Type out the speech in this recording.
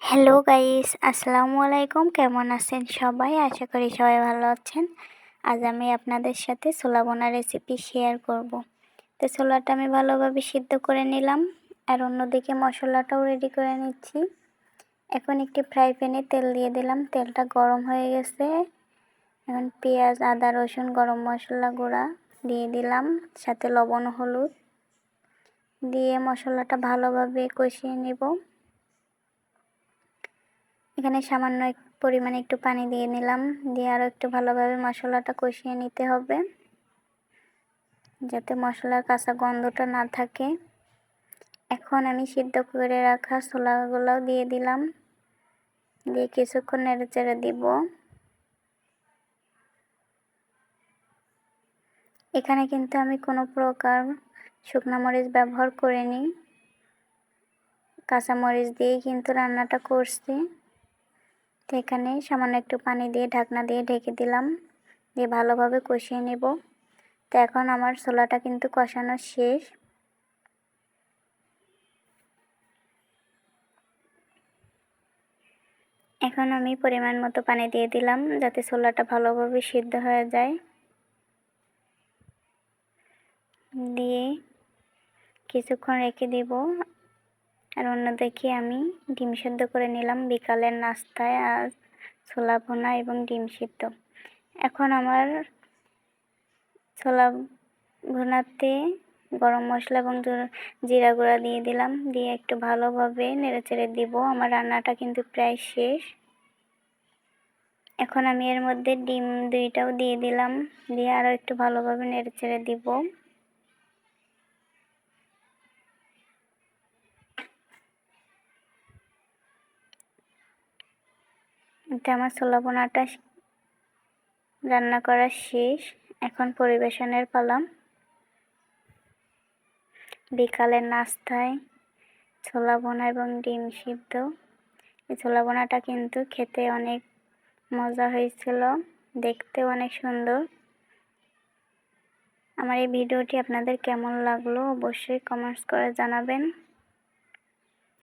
Hello guys, আসসালামু আলাইকুম। কেমন আছেন সবাই? আশা করি সবাই ভালো আছেন। আজ আমি আপনাদের সাথে ছোলা বোনা রেসিপি শেয়ার করব। তো ছোলাটা আমি ভালোভাবে সিদ্ধ করে নিলাম, আর অন্যদিকে মশলাটাও রেডি করে নিচ্ছি। এখন একটি ফ্রাই প্যানে তেল দিয়ে দিলাম, তেলটা গরম হয়ে গেছে। এখন পেঁয়াজ, আদা, রসুন, গরম মশলা গুঁড়া দিয়ে দিলাম, সাথে লবণ, হলুদ দিয়ে মশলাটা ভালোভাবে কষিয়ে নেব। এখানে সামান্য পরিমাণে একটু পানি দিয়ে নিলাম, দিয়ে আরও একটু ভালোভাবে মশলাটা কষিয়ে নিতে হবে, যাতে মশলার কাঁচা গন্ধটা না থাকে। এখন আমি সিদ্ধ করে রাখা ছোলাগুলো দিয়ে দিলাম, দিয়ে কিছুক্ষণ নেড়েচেড়ে দিব। এখানে কিন্তু আমি কোনো প্রকার শুকনো মরিচ ব্যবহার করিনি, কাঁচা মরিচ দিয়েই কিন্তু রান্নাটা করছি। তো এখানে সামান্য একটু পানি দিয়ে ঢাকনা দিয়ে ঢেকে দিলাম, দিয়ে ভালোভাবে কষিয়ে নেব। তো এখন আমার ছোলাটা কিন্তু কষানো শেষ। এখন আমি পরিমাণ মতো পানি দিয়ে দিলাম, যাতে ছোলাটা ভালোভাবে সিদ্ধ হয়ে যায়। দিয়ে কিছুক্ষণ রেখে দেব। আর অন্যদিকে আমি ডিম সিদ্ধ করে নিলাম বিকালের নাস্তায়, আর ছোলা ভুনা এবং ডিম সিদ্ধ। এখন আমার ছোলা ভুনাতে গরম মশলা এবং জিরা গুঁড়া দিয়ে দিলাম, দিয়ে একটু ভালোভাবে নেড়েচেড়ে দিব। আমার রান্নাটা কিন্তু প্রায় শেষ। এখন আমি এর মধ্যে ডিম দুইটাও দিয়ে দিলাম, দিয়ে আরও একটু ভালোভাবে নেড়েচেড়ে দিব। এটা আমার ছোলা ভুনাটা রান্না করা শেষ। এখন পরিবেশনের পালা। বিকালের নাস্তায় ছোলা ভুনা এবং ডিম সিদ্ধ। এই ছোলা ভুনাটা কিন্তু খেতে অনেক মজা হয়েছিল, দেখতেও অনেক সুন্দর। আমার এই ভিডিওটি আপনাদের কেমন লাগলো অবশ্যই কমেন্টস করে জানাবেন।